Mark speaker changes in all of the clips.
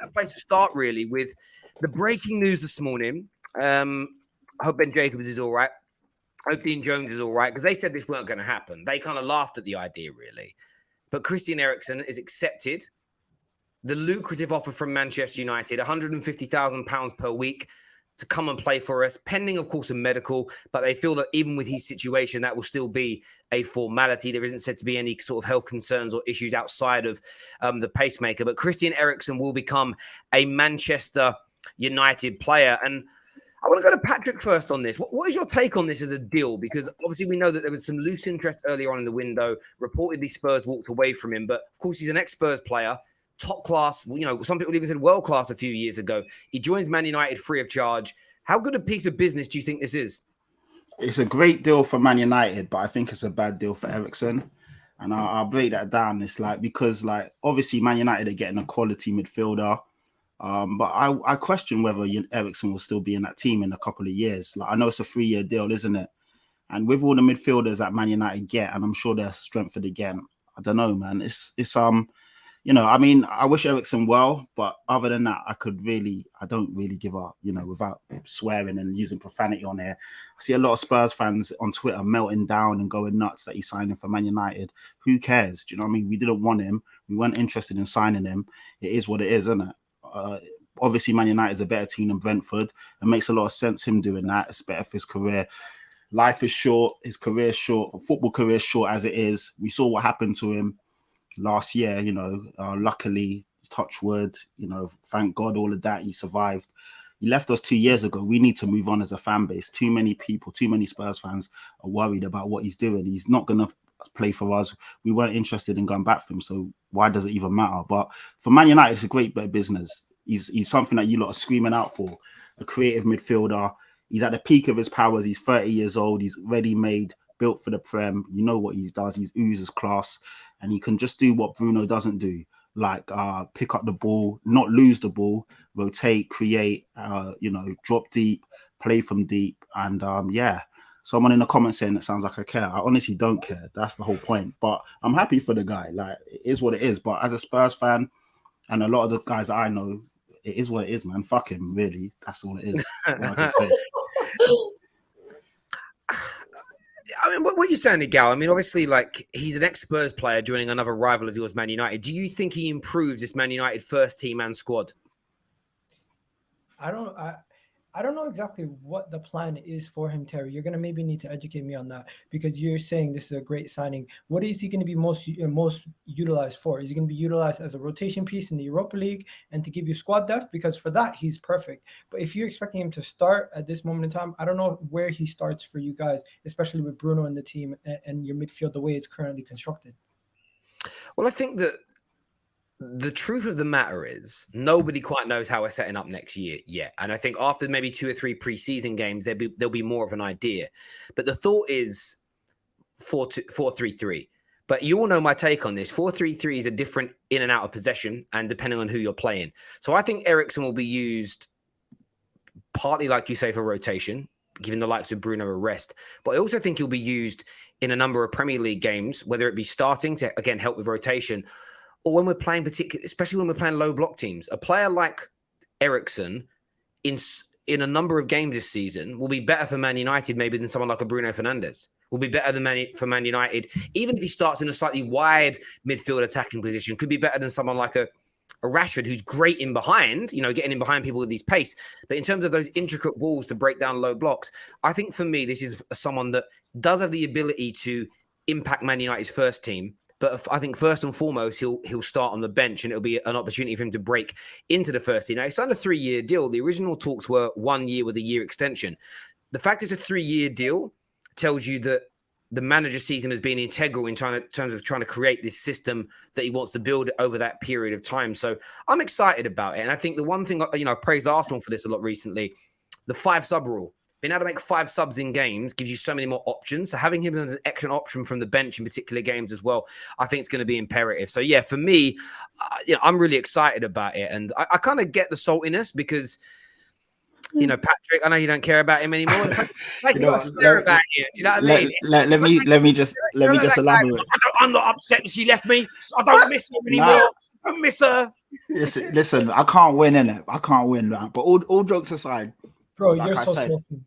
Speaker 1: better place to start, really, with the breaking news this morning. I hope Ben Jacobs is all right. I hope Dean Jones is all right, because they said this weren't going to happen. They kind of laughed at the idea, really. But Christian Eriksen is accepted the lucrative offer from Manchester United, £150,000 per week to come and play for us, pending, of course, a medical. But they feel that even with his situation, that will still be a formality. There isn't said to be any sort of health concerns or issues outside of the pacemaker. But Christian Eriksen will become a Manchester United player. And I want to go to Patrick first on this. What is your take on this as a deal? Because obviously we know that there was some loose interest earlier on in the window. Reportedly, Spurs walked away from him. But, of course, he's an ex-Spurs player. Top class, some people even said world class a few years ago. He joins Man United free of charge. How good a piece of business do you think this is?
Speaker 2: It's a great deal for Man United, but I think it's a bad deal for Eriksen. And I'll break that down. It's because obviously Man United are getting a quality midfielder. But I question whether Eriksen will still be in that team in a couple of years. I know it's a 3-year deal, isn't it? And with all the midfielders that Man United get, and I'm sure they're strengthened again, I don't know, man. I wish Eriksen well, but other than that, I don't really give up, without swearing and using profanity on here. I see a lot of Spurs fans on Twitter melting down and going nuts that he's signing for Man United. Who cares? Do you know what I mean? We didn't want him. We weren't interested in signing him. It is what it is, isn't it? Obviously, Man United is a better team than Brentford. It makes a lot of sense him doing that. It's better for his career. Life is short. His career is short. Football career is short as it is. We saw what happened to him last year, luckily, touch wood, thank God, all of that, he survived. He left us 2 years ago. We need to move on as a fan base. Too many people, too many Spurs fans are worried about what he's doing. He's not going to play for us. We weren't interested in going back for him, so why does it even matter? But for Man United, it's a great bit of business. He's something that you lot are screaming out for, a creative midfielder. He's at the peak of his powers. He's 30 years old. He's ready-made, built for the Prem. You know what he does. He oozes class. And he can just do what Bruno doesn't do, pick up the ball, not lose the ball, rotate, create, drop deep, play from deep. And someone in the comments saying it sounds like I care. I honestly don't care. That's the whole point. But I'm happy for the guy. It is what it is. But as a Spurs fan, and a lot of the guys that I know, it is what it is, man. Fuck him, really. That's all it is. What I can say.
Speaker 1: I mean, what you're saying, Gal, I mean, obviously, he's an ex-Spurs player joining another rival of yours, Man United. Do you think he improves this Man United first team and squad?
Speaker 3: I don't know exactly what the plan is for him, Terry. You're going to maybe need to educate me on that, because you're saying this is a great signing. What is he going to be most utilized for? Is he going to be utilized as a rotation piece in the Europa League and to give you squad depth? Because for that, he's perfect. But if you're expecting him to start at this moment in time, I don't know where he starts for you guys, especially with Bruno in the team and your midfield the way it's currently constructed.
Speaker 1: Well, I think that the truth of the matter is nobody quite knows how we're setting up next year yet. And I think after maybe 2 or 3 preseason games, there'll be more of an idea. But the thought is 4-3-3. But you all know my take on this. 4-3-3 is a different in and out of possession, and depending on who you're playing. So I think Eriksen will be used partly, like you say, for rotation, giving the likes of Bruno a rest. But I also think he'll be used in a number of Premier League games, whether it be starting to, again, help with rotation, or when we're playing especially when we're playing low block teams. A player like Eriksen in a number of games this season will be better for Man United maybe than someone like a Bruno Fernandes. Will be better for Man United, even if he starts in a slightly wide midfield attacking position. Could be better than someone like a Rashford, who's great in behind, getting in behind people with his pace. But in terms of those intricate balls to break down low blocks, I think for me, this is someone that does have the ability to impact Man United's first team. But I think first and foremost, he'll start on the bench, and it'll be an opportunity for him to break into the first team. Now, he signed a 3-year deal. The original talks were 1 year with a year extension. The fact it's a 3-year deal tells you that the manager sees him as being integral in terms of trying to create this system that he wants to build over that period of time. So I'm excited about it. And I think the one thing, I praised Arsenal for this a lot recently, the 5-sub rule. Being able to make 5 subs in games gives you so many more options. So having him as an extra option from the bench in particular games as well, I think it's going to be imperative. So yeah, for me, I'm really excited about it. And I kind of get the saltiness because, Patrick, I know you don't care about him anymore. About you. Do you know what I mean? Let
Speaker 2: me just elaborate.
Speaker 1: I'm not upset she left me. I don't miss him anymore. Don't miss her.
Speaker 2: Listen, I can't win in it. I can't win that. But all jokes aside,
Speaker 3: Bro,
Speaker 2: like
Speaker 3: you're
Speaker 2: I
Speaker 3: so
Speaker 2: said,
Speaker 3: salty.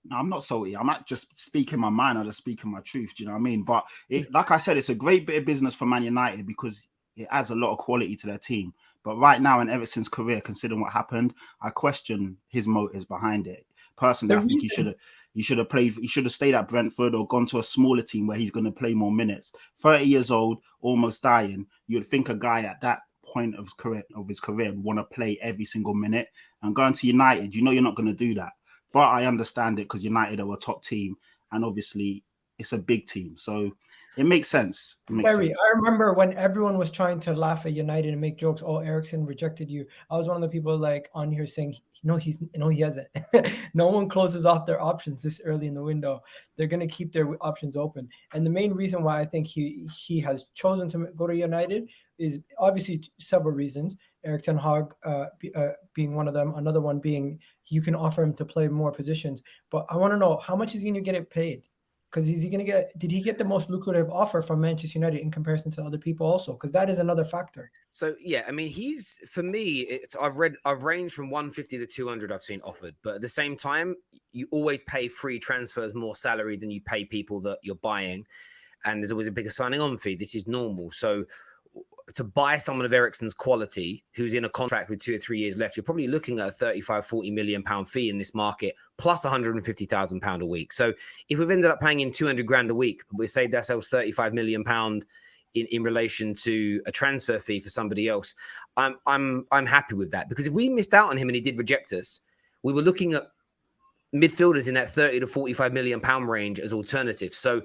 Speaker 2: no, I'm not salty. I'm not just speaking my mind. I'm just speaking my truth. Do you know what I mean? But like I said, it's a great bit of business for Man United because it adds a lot of quality to their team. But right now in Eriksen's career, considering what happened, I question his motives behind it. Personally, I think he should have played. He should have stayed at Brentford or gone to a smaller team where he's going to play more minutes. 30 years old, almost dying. You'd think a guy at that point of his career would want to play every single minute. And going to United, you know you're not going to do that. But I understand it because United are a top team, and obviously it's a big team, so it makes sense.
Speaker 3: Terry, I remember when everyone was trying to laugh at United and make jokes. Oh, Eriksen rejected you. I was one of the people like on here saying, he hasn't. No one closes off their options this early in the window. They're going to keep their options open. And the main reason why I think he has chosen to go to United is obviously several reasons. Erik ten Hag being one of them. Another one being you can offer him to play more positions. But I want to know how much is he going to get it paid? Because did he get the most lucrative offer from Manchester United in comparison to other people also? Because that is another factor.
Speaker 1: So yeah, I mean, for me, I've ranged from 150 to 200 I've seen offered, but at the same time, you always pay free transfers more salary than you pay people that you're buying. And there's always a bigger signing on fee. This is normal. So to buy someone of Eriksen's quality, who's in a contract with 2 or 3 years left, you're probably looking at a 35, 40 million pound fee in this market, plus 150,000 pound a week. So if we've ended up paying him 200 grand a week, we saved ourselves 35 million pound in relation to a transfer fee for somebody else. I'm happy with that, because if we missed out on him and he did reject us, we were looking at midfielders in that 30 to 45 million pound range as alternatives. So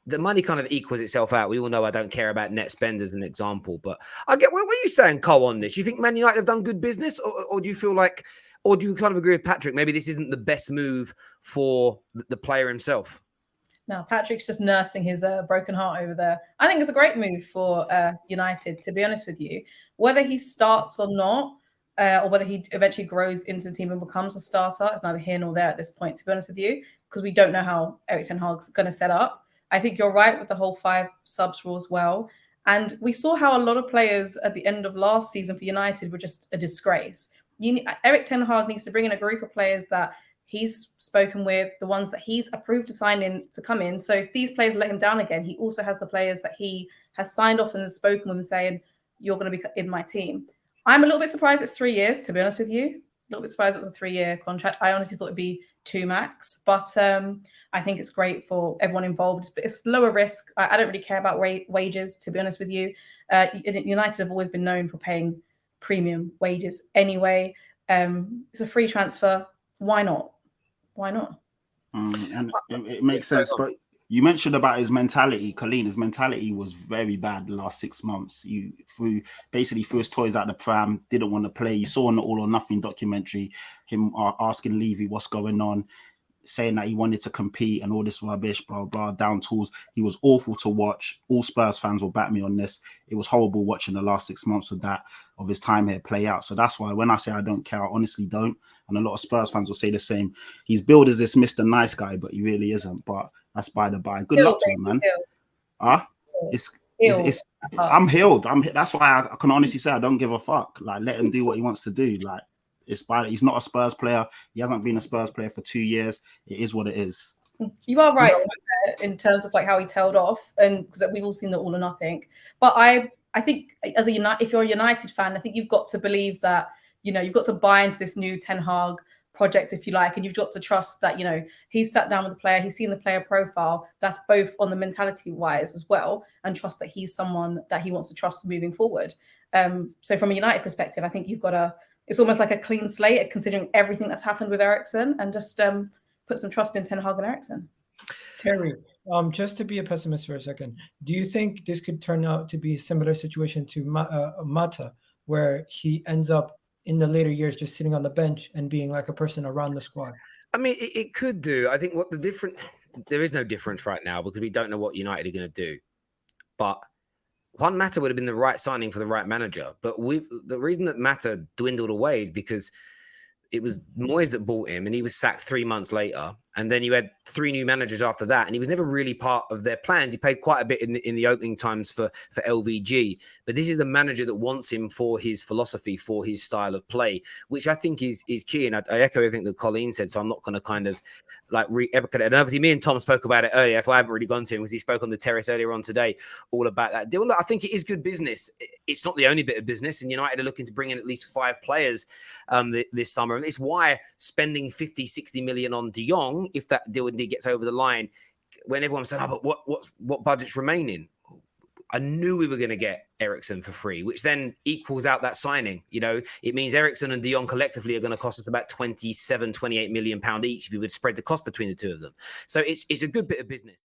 Speaker 1: the money kind of equals itself out. We all know I don't care about net spend as an example, but I get what are you saying, Cole, on this? You think Man United have done good business, or do you feel like, or do you kind of agree with Patrick? Maybe this isn't the best move for the player himself.
Speaker 4: No, Patrick's just nursing his broken heart over there. I think it's a great move for United, to be honest with you. Whether he starts or not, or whether he eventually grows into the team and becomes a starter, it's neither here nor there at this point, to be honest with you, because we don't know how Erik ten Hag's going to set up. I think you're right with the whole 5 subs rule as well. And we saw how a lot of players at the end of last season for United were just a disgrace. Erik ten Hag needs to bring in a group of players that he's spoken with, the ones that he's approved to sign in to come in. So if these players let him down again, he also has the players that he has signed off and has spoken with and saying, you're going to be in my team. I'm a little bit surprised it's 3 years, to be honest with you. A little bit surprised it was a 3-year contract. I honestly thought it'd be 2 max, but I think it's great for everyone involved. But it's lower risk. I don't really care about wages, to be honest with you. United have always been known for paying premium wages anyway. It's a free transfer. Why not? Why not?
Speaker 2: And it makes sense. But you mentioned about his mentality, Colleen. His mentality was very bad the last 6 months. He threw his toys out the pram, didn't want to play. You saw in the All or Nothing documentary him asking Levy what's going on, saying that he wanted to compete and all this rubbish, blah, blah, down tools. He was awful to watch. All Spurs fans will back me on this. It was horrible watching the last 6 months of his time here play out. So that's why when I say I don't care, I honestly don't. And a lot of Spurs fans will say the same. He's billed as this Mr. Nice Guy, but he really isn't. But that's by the by. Good luck to him, man. I'm healed. That's why I can honestly say I don't give a fuck. Like, let him do what he wants to do. Like, he's not a Spurs player. He hasn't been a Spurs player for 2 years. It is what it is.
Speaker 4: You are right in terms of like how he tailed off, and because we've all seen the All or Nothing. But I think if you're a United fan, I think you've got to believe that, you've got to buy into this new Ten Hag project, if you like, and you've got to trust that, he's sat down with the player, he's seen the player profile, that's both on the mentality wise as well, and trust that he's someone that he wants to trust moving forward. So from a United perspective, I think you've got it's almost like a clean slate considering everything that's happened with Eriksen, and just put some trust in Ten Hag and Eriksen.
Speaker 3: Terry, just to be a pessimist for a second, do you think this could turn out to be a similar situation to Mata, where he ends up in the later years just sitting on the bench and being like a person around the squad?
Speaker 1: I mean, it could do. I think there is no difference right now because we don't know what United are going to do. But Juan Mata would have been the right signing for the right manager. But the reason that Mata dwindled away is because it was Moyes that bought him and he was sacked 3 months later. And then you had 3 new managers after that, and he was never really part of their plans. He played quite a bit in the opening times for LVG, but this is the manager that wants him for his philosophy, for his style of play, which I think is key. And I echo everything that Colleen said, so I'm not going to kind of like re-epicate it. And obviously, me and Tom spoke about it earlier. That's why I haven't really gone to him, because he spoke on the Terrace earlier on today, all about that deal. Look, I think it is good business. It's not the only bit of business, and United are looking to bring in at least 5 players this summer, and it's why spending 50-60 million on De Jong, if that deal indeed gets over the line, when everyone said, "Oh, but what budget's remaining?" I knew we were going to get Eriksen for free, which then equals out that signing. You know, it means Eriksen and De Jong collectively are going to cost us about 27, 28 million pound each if we would spread the cost between the two of them. So it's a good bit of business.